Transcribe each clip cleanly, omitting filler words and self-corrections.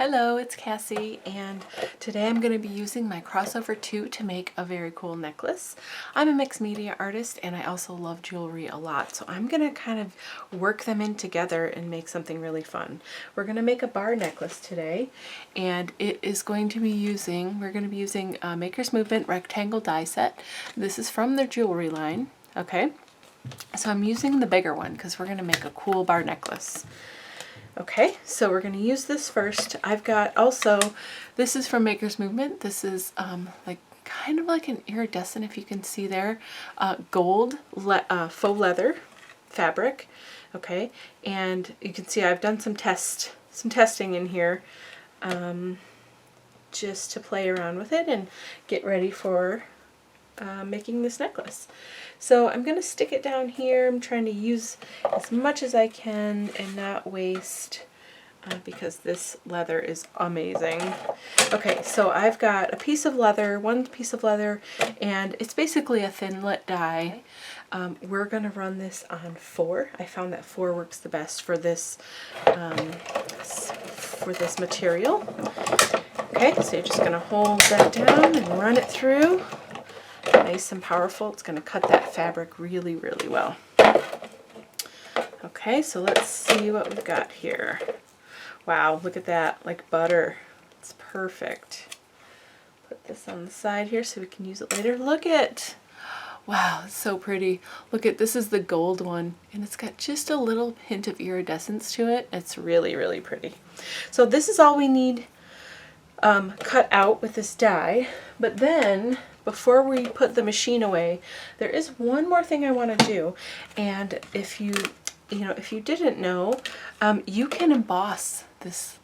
Hello, it's Cassie, and today I'm going to be using my crossover 2 to make a very cool necklace. I'm a mixed media artist and I also love jewelry a lot, so I'm going to kind of work them in together and make something really fun. We're going to make a bar necklace today, and it is going to be we're going to be using Maker's Movement rectangle die set. This is from their jewelry line, okay? So I'm using the bigger one because we're going to make a cool bar necklace. Okay, so we're going to use this first. I've got also, this is from Maker's Movement. This is like kind of like an iridescent, if you can see there, gold faux leather fabric. Okay, and you can see I've done some testing in here just to play around with it and get ready for making this necklace. So I'm going to stick it down here. I'm trying to use as much as I can and not waste because this leather is amazing. Okay, so I've got a piece of leather, one piece of leather, and it's basically a thinlit die. We're going to run this on 4. I found that 4 works the best for this material. Okay, so you're just going to hold that down and run it through. Nice and powerful. It's going to cut that fabric really, really well. Okay, so let's see what we've got here. Wow, look at that, like butter. It's perfect. Put this on the side here so we can use it later. Look at, wow, it's so pretty. Look at, this is the gold one, and it's got just a little hint of iridescence to it. It's really, really pretty. So this is all we need cut out with this die, but then before we put the machine away, there is one more thing I want to do. And if you didn't know, you can emboss this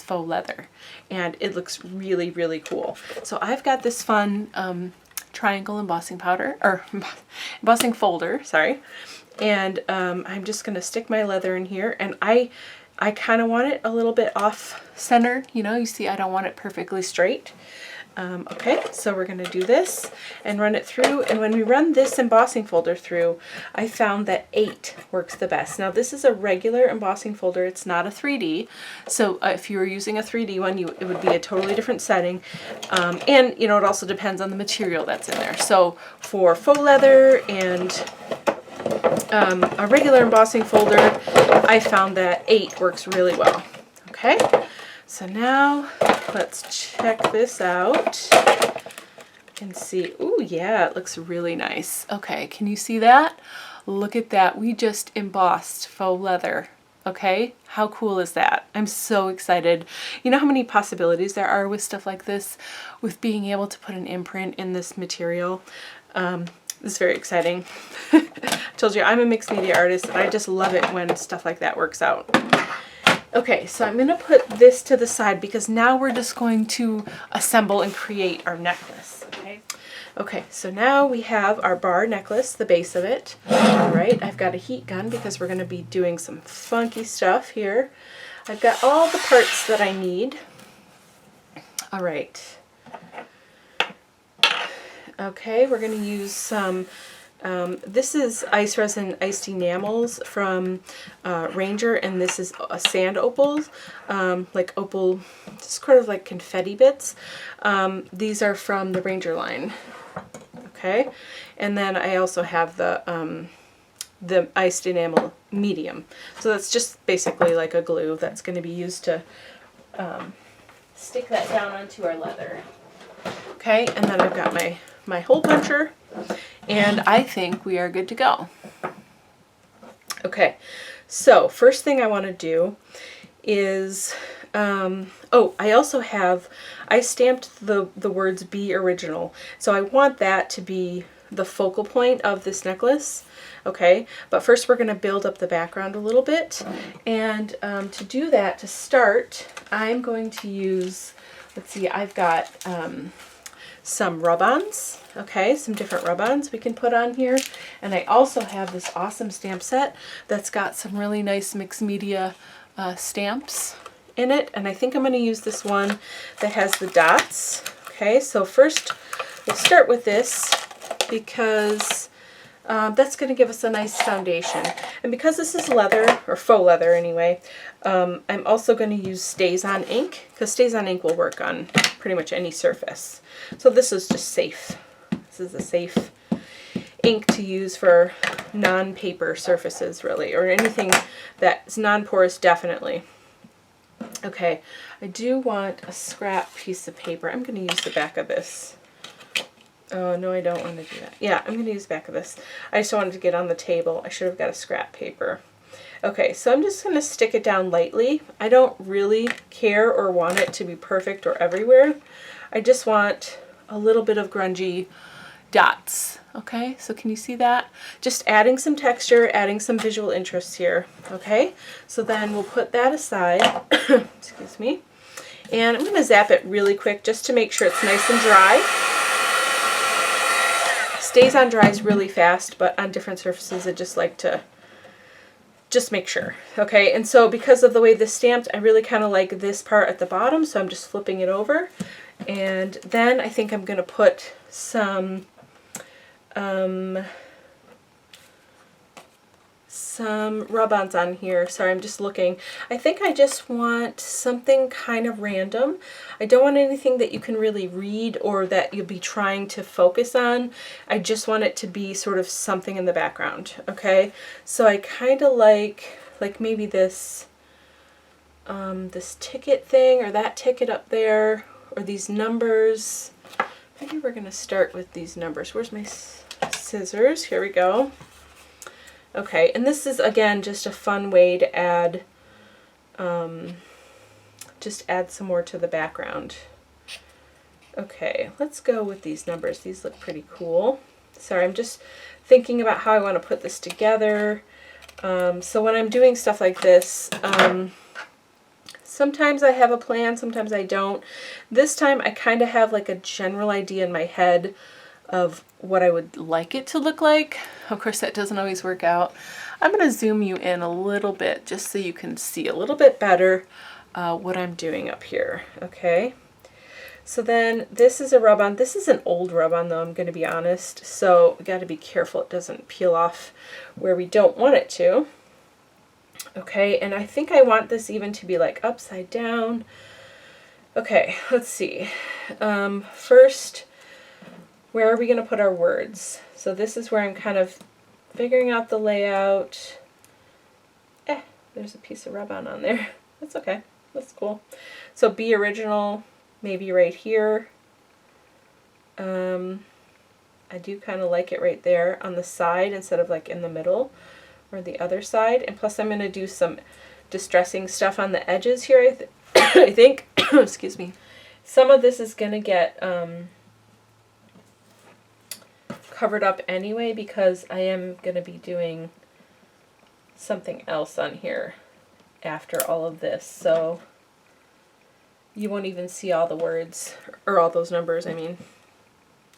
faux leather, and it looks really, really cool. So I've got this fun triangle embossing powder, or embossing folder, sorry. And I'm just going to stick my leather in here, and I kind of want it a little bit off-centered. You see, I don't want it perfectly straight. Okay, so we're going to do this and run it through, and when we run this embossing folder through, I found that 8 works the best. Now this is a regular embossing folder, it's not a 3D, so if you were using a 3D one, it would be a totally different setting, and it also depends on the material that's in there. So for faux leather and a regular embossing folder, I found that 8 works really well. Okay, so now let's check this out and see. Ooh, yeah, it looks really nice. Okay, can you see that? Look at that. We just embossed faux leather. Okay, how cool is that? I'm so excited. You know how many possibilities there are with stuff like this, with being able to put an imprint in this material? This is very exciting. I told you I'm a mixed media artist, and I just love it when stuff like that works out. Okay, so I'm going to put this to the side because now we're just going to assemble and create our necklace. Okay, so now we have our bar necklace, the base of it. All right, I've got a heat gun because we're going to be doing some funky stuff here. I've got all the parts that I need. All right. Okay, we're going to use some, this is ice resin iced enamels from Ranger, and this is a sand opals, like opal, just kind of like confetti bits. These are from the Ranger line. Okay, and then I also have the iced enamel medium. So that's just basically like a glue that's going to be used to stick that down onto our leather. Okay, and then I've got my hole puncher, and I think we are good to go. Okay, so first thing I want to do is, I stamped the words "Be Original," so I want that to be the focal point of this necklace. Okay, but first we're going to build up the background a little bit, and to do that, to start, I'm going to use, let's see, I've got some rub-ons, okay, some different rub-ons we can put on here, and I also have this awesome stamp set that's got some really nice mixed media stamps in it, and I think I'm going to use this one that has the dots. Okay, so first we'll start with this because that's going to give us a nice foundation. And because this is leather, or faux leather anyway, I'm also going to use Stays-On ink, because Stays-On ink will work on pretty much any surface. So this is just safe. This is a safe ink to use for non-paper surfaces, really, or anything that's non-porous, definitely. Okay, I do want a scrap piece of paper. I'm going to use the back of this. Oh, no, I don't want to do that. Yeah, I'm going to use the back of this. I just wanted to get on the table. I should have got a scrap paper. Okay, so I'm just going to stick it down lightly. I don't really care or want it to be perfect or everywhere. I just want a little bit of grungy dots. Okay, so can you see that? Just adding some texture, adding some visual interest here. Okay, so then we'll put that aside. Excuse me. And I'm going to zap it really quick just to make sure it's nice and dry. Stays-On dries really fast, but on different surfaces I just like to just make sure. Okay, and so because of the way this stamped, I really kind of like this part at the bottom, so I'm just flipping it over. And then I think I'm going to put some rub-ons on here. Sorry, I'm just looking. I think I just want something kind of random. I don't want anything that you can really read or that you'll be trying to focus on. I just want it to be sort of something in the background. Okay, so I kind of like maybe this this ticket thing, or that ticket up there, or these numbers. Maybe we're gonna start with these numbers. Where's my scissors? Here we go. Okay, and this is again just a fun way to add, just add some more to the background. Okay, let's go with these numbers. These look pretty cool. Sorry, I'm just thinking about how I want to put this together. So when I'm doing stuff like this, sometimes I have a plan, sometimes I don't. This time I kind of have like a general idea in my head of what I would like it to look like. Of course, that doesn't always work out. I'm going to zoom you in a little bit just so you can see a little bit better what I'm doing up here. Okay, so then this is a rub-on. This is an old rub-on though, I'm going to be honest, so we got to be careful it doesn't peel off where we don't want it to. Okay, and I think I want this even to be like upside down. Okay, let's see. First, where are we going to put our words? So this is where I'm kind of figuring out the layout. There's a piece of rub-on on there. That's okay. That's cool. So be original, maybe right here. I do kind of like it right there on the side instead of like in the middle or the other side. And plus I'm going to do some distressing stuff on the edges here, I think. Excuse me. Some of this is going to get covered up anyway because I am going to be doing something else on here after all of this, so you won't even see all the words, or all those numbers, I mean.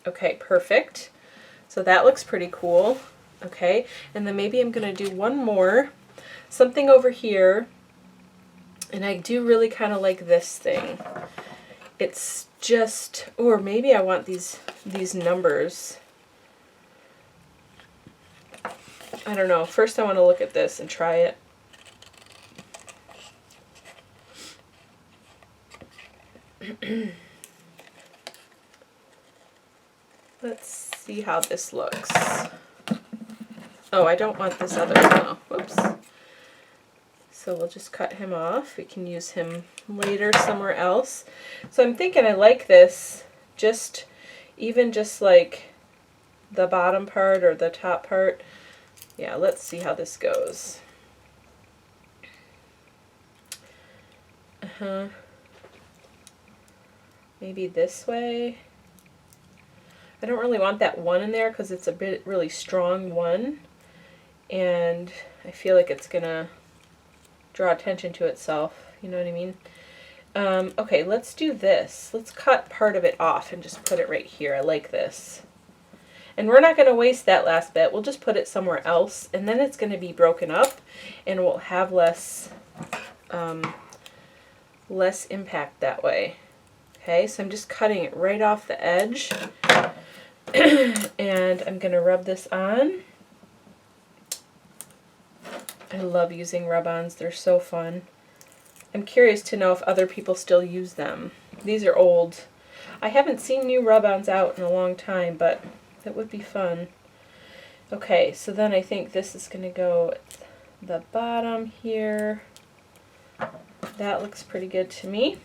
Okay, perfect. So that looks pretty cool. Okay, and then maybe I'm going to do one more, something over here, and I do really kind of like this thing. It's just, or maybe I want these numbers. I don't know. First I want to look at this and try it. Let's see how this looks. Oh, I don't want this other one. Oh, whoops. So we'll just cut him off. We can use him later somewhere else. So I'm thinking I like this, even just like the bottom part or the top part. Yeah, let's see how this goes. Maybe this way. I don't really want that one in there because it's a bit really strong one, and I feel like it's gonna draw attention to itself, you know what I mean? Okay, let's do this. Let's cut part of it off and just put it right here. I like this. And we're not going to waste that last bit. We'll just put it somewhere else, and then it's going to be broken up, and we'll have less impact that way. Okay, so I'm just cutting it right off the edge, and I'm going to rub this on. I love using rub-ons. They're so fun. I'm curious to know if other people still use them. These are old. I haven't seen new rub-ons out in a long time, but it would be fun. Okay, so then I think this is going to go at the bottom here. That looks pretty good to me.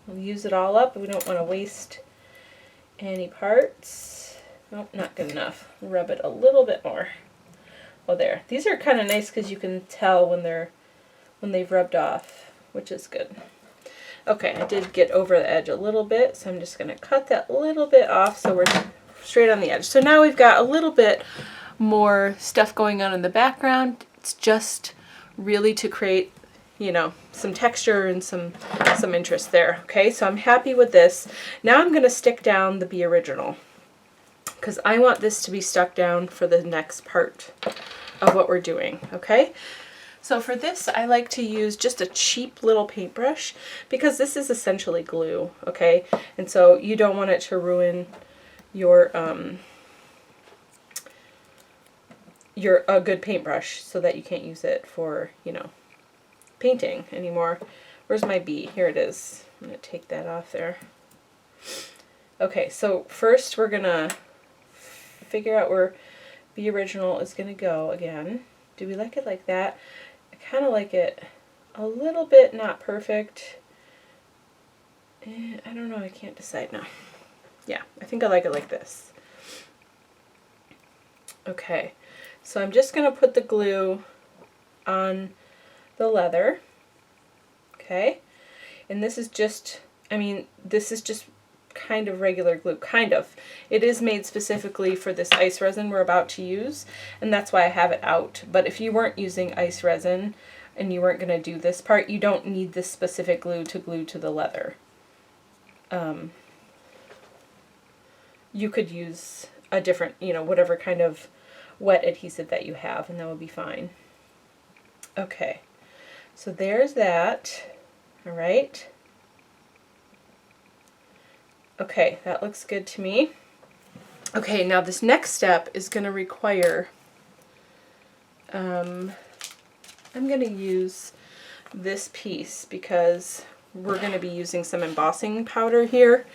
We'll use it all up. We don't want to waste any parts. Nope, not good enough. Rub it a little bit more. Oh, there. These are kind of nice because you can tell when they've rubbed off, which is good. Okay, I did get over the edge a little bit, so I'm just going to cut that little bit off so we're straight on the edge. So now we've got a little bit more stuff going on in the background. It's just really to create, you know, some texture and some interest there. Okay, so I'm happy with this. Now I'm going to stick down the Be Original because I want this to be stuck down for the next part of what we're doing. Okay. So for this, I like to use just a cheap little paintbrush because this is essentially glue, okay? And so you don't want it to ruin your a good paintbrush so that you can't use it for, you know, painting anymore. Where's my bee? Here it is. I'm going to take that off there. Okay, so first we're going to figure out where Be Original is going to go again. Do we like it like that? Kind of like it a little bit not perfect. I don't know, I can't decide now. Yeah, I think I like it like this. Okay, so I'm just going to put the glue on the leather. Okay, and this is just, I mean, this is just kind of regular glue, kind of. It is made specifically for this ice resin we're about to use, and that's why I have it out. But if you weren't using ice resin and you weren't going to do this part, you don't need this specific glue to the leather. You could use a different, you know, whatever kind of wet adhesive that you have, and that will be fine. Okay, so there's that. All right. Okay, that looks good to me. Okay, now this next step is going to require, I'm going to use this piece because we're going to be using some embossing powder here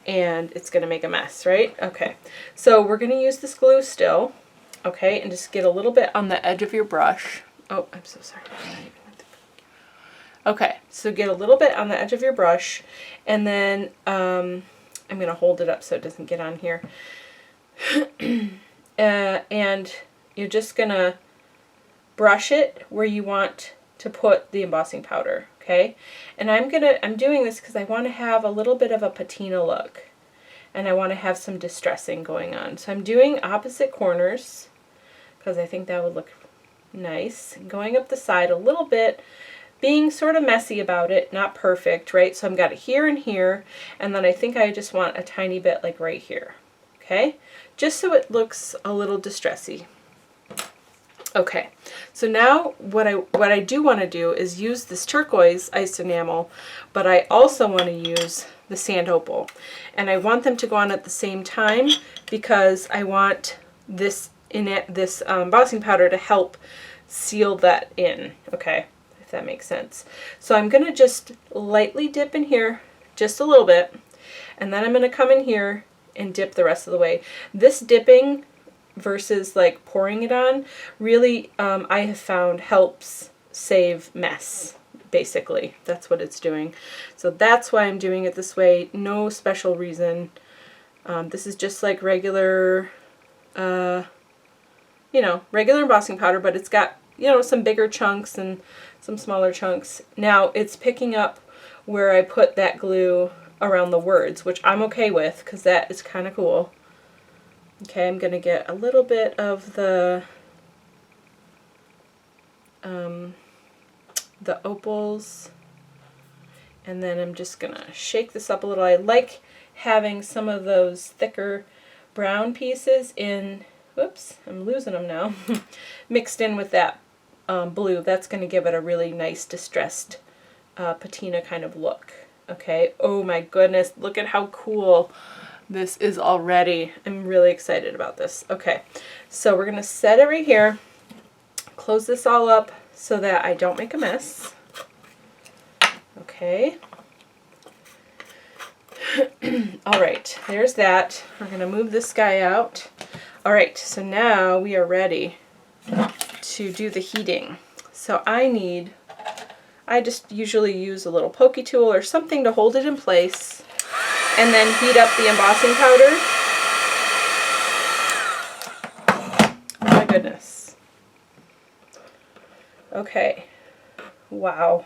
and it's going to make a mess, right? Okay, so we're going to use this glue still, okay, and just get a little bit on the edge of your brush. Oh, I'm so sorry. Okay, so get a little bit on the edge of your brush, and then I'm going to hold it up so it doesn't get on here. And you're just going to brush it where you want to put the embossing powder, okay? And I'm doing this because I want to have a little bit of a patina look, and I want to have some distressing going on. So I'm doing opposite corners because I think that would look nice. Going up the side a little bit, being sort of messy about it, not perfect, right? So I've got it here and here, and then I think I just want a tiny bit like right here, okay? Just so it looks a little distressy. Okay, so now what I do want to do is use this turquoise ice enamel, but I also want to use the sand opal, and I want them to go on at the same time because I want this embossing powder to help seal that in, okay? If that makes sense. So I'm going to just lightly dip in here, just a little bit, and then I'm going to come in here and dip the rest of the way. This dipping versus like pouring it on really, I have found, helps save mess, basically. That's what it's doing. So that's why I'm doing it this way. No special reason. This is just like regular, you know, regular embossing powder, but it's got, you know, some bigger chunks and some smaller chunks. Now it's picking up where I put that glue around the words, which I'm okay with because that is kind of cool. Okay, I'm going to get a little bit of the opals, and then I'm just going to shake this up a little. I like having some of those thicker brown pieces in, whoops, I'm losing them now, mixed in with that blue. That's going to give it a really nice distressed patina kind of look. Okay, oh my goodness, look at how cool this is already. I'm really excited about this. Okay, so we're going to set it right here, close this all up so that I don't make a mess. Okay. All right, there's that. We're going to move this guy out. All right, so now we are ready to do the heating. So I just usually use a little pokey tool or something to hold it in place, and then heat up the embossing powder. Oh my goodness. Okay, wow.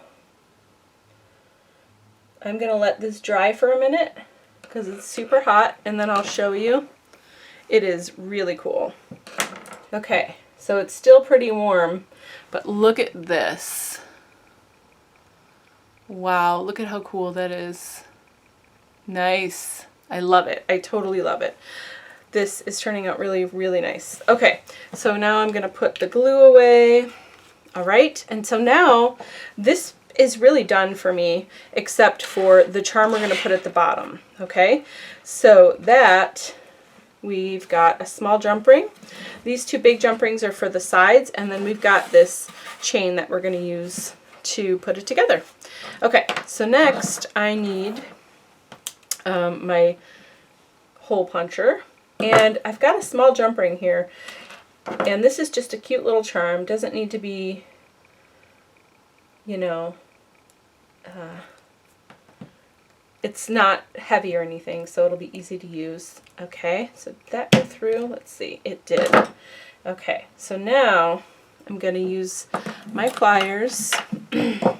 I'm going to let this dry for a minute because it's super hot, and then I'll show you. It is really cool. Okay, so it's still pretty warm, but look at this. Wow, look at how cool that is. Nice. I love it. I totally love it. This is turning out really, really nice. Okay, so now I'm going to put the glue away. All right, and so now this is really done for me, except for the charm we're going to put at the bottom. Okay, so that we've got a small jump ring. These two big jump rings are for the sides, and then we've got this chain that we're going to use to put it together. Okay, so next I need my hole puncher, and I've got a small jump ring here, and this is just a cute little charm. Doesn't need to be, you know, it's not heavy or anything, so it'll be easy to use. Okay, so did that go through? Let's see, it did. Okay, so now I'm going to use my pliers and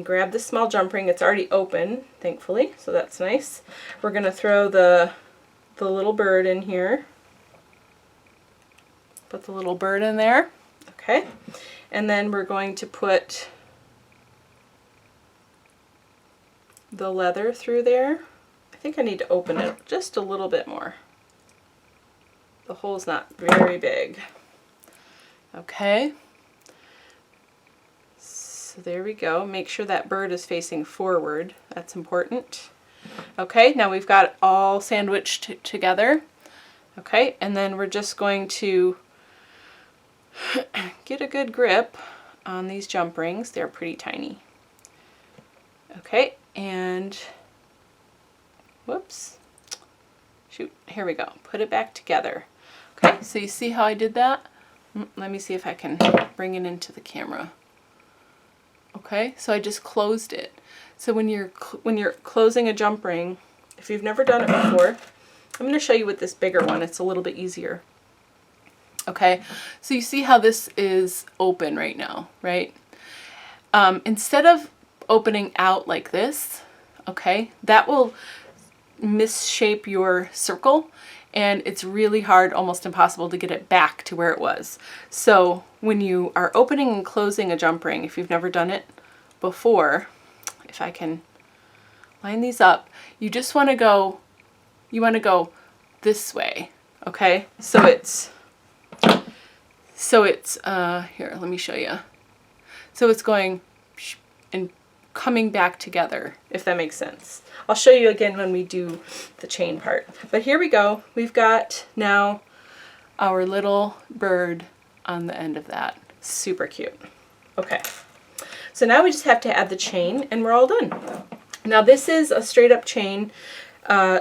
grab the small jump ring. It's already open, thankfully, so that's nice. We're going to throw the little bird in here. Put the little bird in there. Okay, and then we're going to put the leather through there. I think I need to open it just a little bit more. The hole's not very big. Okay. So there we go. Make sure that bird is facing forward. That's important. Okay, now we've got it all sandwiched together. Okay, and then we're just going to get a good grip on these jump rings. They're pretty tiny. Okay, and whoops, shoot, here we go. Put it back together. Okay, so you see how I did that? Let me see if I can bring it into the camera. Okay, so I just closed it. So when you're closing a jump ring, if you've never done it before, I'm going to show you with this bigger one. It's a little bit easier. Okay, so you see how this is open right now, right? Instead of opening out like this, okay, that will misshape your circle, and it's really hard, almost impossible to get it back to where it was. So when you are opening and closing a jump ring, if you've never done it before, if I can line these up, you just want to go, this way, okay? So it's here, let me show you. So it's going and coming back together, if that makes sense. I'll show you again when we do the chain part. But here we go. We've got now our little bird on the end of that. Super cute. Okay. So now we just have to add the chain and we're all done. Now this is a straight up chain,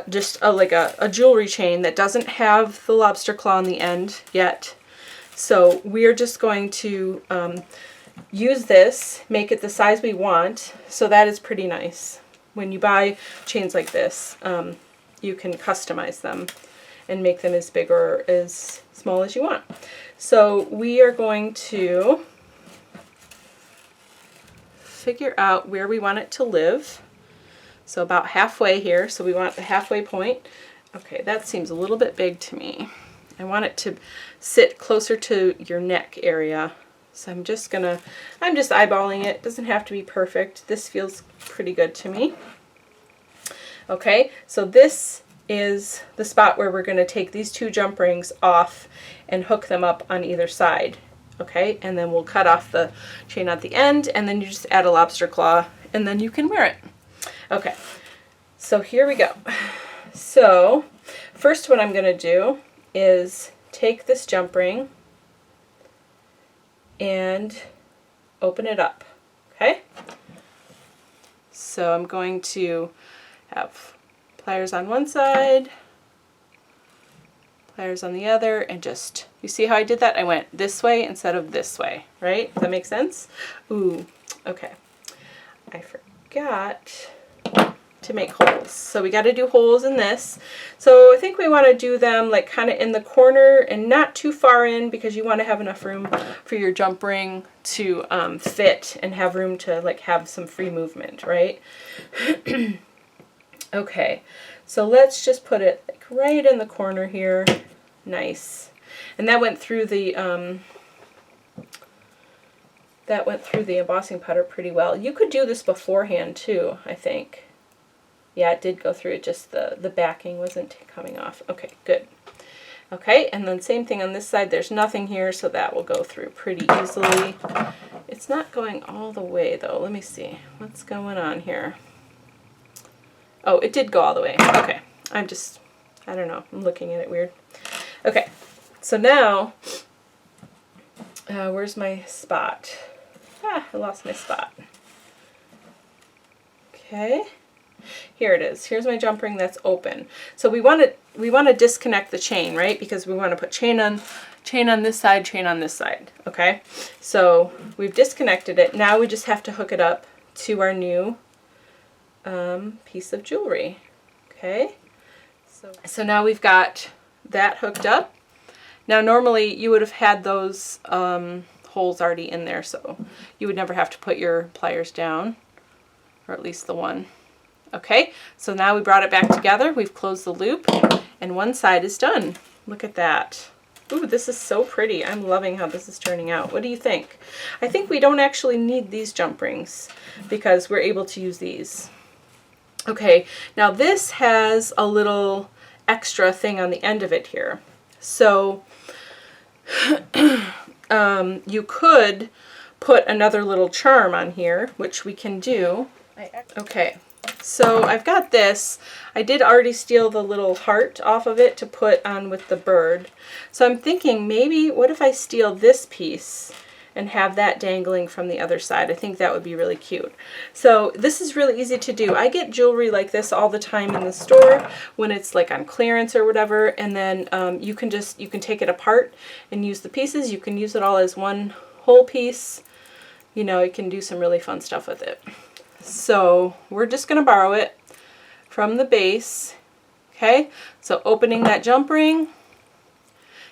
just like a jewelry chain that doesn't have the lobster claw on the end yet. So we're just going to use this, make it the size we want. So that is pretty nice. When you buy chains like this, you can customize them and make them as big or as small as you want. So we are going to figure out where we want it to live. So about halfway here, so we want the halfway point. Okay, that seems a little bit big to me. I want it to sit closer to your neck area. So I'm just eyeballing it. Doesn't have to be perfect. This feels pretty good to me. Okay, so this is the spot where we're going to take these two jump rings off and hook them up on either side. Okay, and then we'll cut off the chain at the end, and then you just add a lobster claw, and then you can wear it. Okay, so here we go. So first what I'm going to do is take this jump ring and open it up, okay? So I'm going to have pliers on one side, pliers on the other, and just, you see how I did that? I went this way instead of this way, right? Does that make sense? Ooh, okay. I forgot to make holes. So we got to do holes in this. So I think we want to do them like kind of in the corner and not too far in, because you want to have enough room for your jump ring to fit and have room to like have some free movement, right? Okay, so let's just put it like right in the corner here. Nice. And that went through the embossing powder pretty well. You could do this beforehand too, I think. Yeah, it did go through it, just the backing wasn't coming off. Okay, good. Okay, and then same thing on this side. There's nothing here, so that will go through pretty easily. It's not going all the way though. Let me see. What's going on here? Oh, it did go all the way. Okay, I don't know. I'm looking at it weird. Okay, so now, where's my spot? Ah, I lost my spot. Okay. Here it is. Here's my jump ring that's open. So we want to disconnect the chain, right? Because we want to put chain on this side, chain on this side. Okay. So we've disconnected it. Now we just have to hook it up to our new piece of jewelry. Okay. So now we've got that hooked up. Now normally you would have had those holes already in there, so you would never have to put your pliers down, or at least the one. Okay, so now we brought it back together, we've closed the loop, and one side is done. Look at that. Ooh, this is so pretty. I'm loving how this is turning out. What do you think? I think we don't actually need these jump rings because we're able to use these. Okay, now this has a little extra thing on the end of it here. So you could put another little charm on here, which we can do. Okay. So I've got this. I did already steal the little heart off of it to put on with the bird. So I'm thinking maybe, what if I steal this piece and have that dangling from the other side? I think that would be really cute. So this is really easy to do. I get jewelry like this all the time in the store when it's like on clearance or whatever, and then you can take it apart and use the pieces. You can use it all as one whole piece. You know, you can do some really fun stuff with it. So we're just going to borrow it from the base. Okay, so opening that jump ring,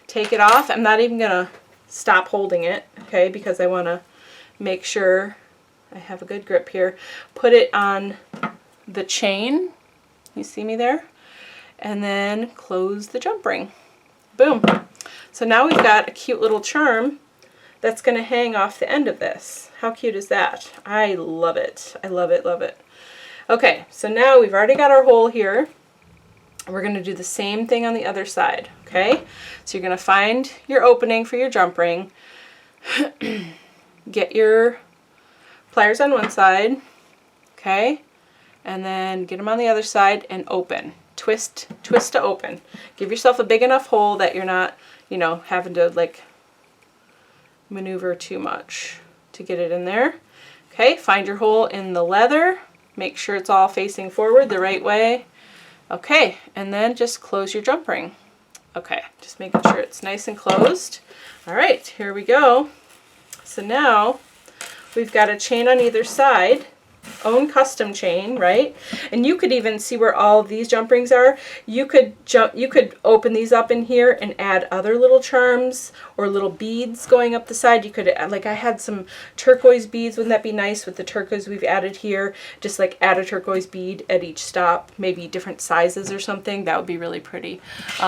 take it off. I'm not even going to stop holding it, okay, because I want to make sure I have a good grip here. Put it on the chain. You see me there? And then close the jump ring. Boom. So now we've got a cute little charm that's going to hang off the end of this. How cute is that? I love it. I love it, love it. Okay, so now we've already got our hole here. We're going to do the same thing on the other side, okay? So you're going to find your opening for your jump ring. Get your pliers on one side, okay? And then get them on the other side and open. Twist to open. Give yourself a big enough hole that you're not, you know, having to like maneuver too much to get it in there. Okay, find your hole in the leather. Make sure it's all facing forward the right way. Okay, and then just close your jump ring. Okay, just making sure it's nice and closed. All right, here we go. So now we've got a chain on either side. Own custom chain, right? And you could even see where all of these jump rings are. You could open these up in here and add other little charms or little beads going up the side. You could, like I had some turquoise beads. Wouldn't that be nice with the turquoise we've added here? Just like add a turquoise bead at each stop, maybe different sizes or something. That would be really pretty.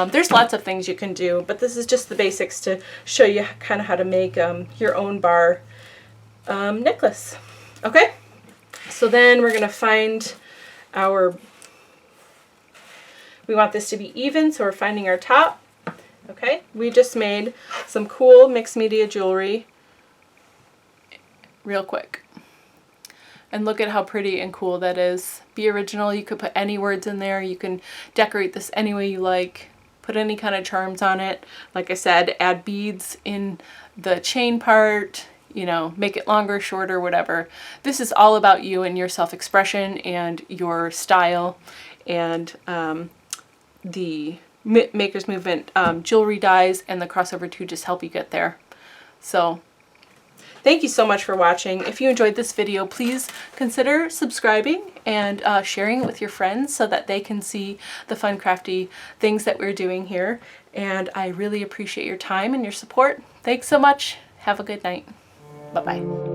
There's lots of things you can do, but this is just the basics to show you kind of how to make your own bar necklace. Okay? So then we're going to find our, we want this to be even, so we're finding our top. Okay, we just made some cool mixed media jewelry real quick. And look at how pretty and cool that is. Be original. You could put any words in there. You can decorate this any way you like. put any kind of charms on it. Like I said, add beads in the chain part, you know, make it longer, shorter, whatever. This is all about you and your self-expression and your style. And the Maker's Movement jewelry dies and the crossover 2 just help you get there. So thank you so much for watching. If you enjoyed this video, please consider subscribing and sharing it with your friends so that they can see the fun, crafty things that we're doing here. And I really appreciate your time and your support. Thanks so much. Have a good night. Bye-bye.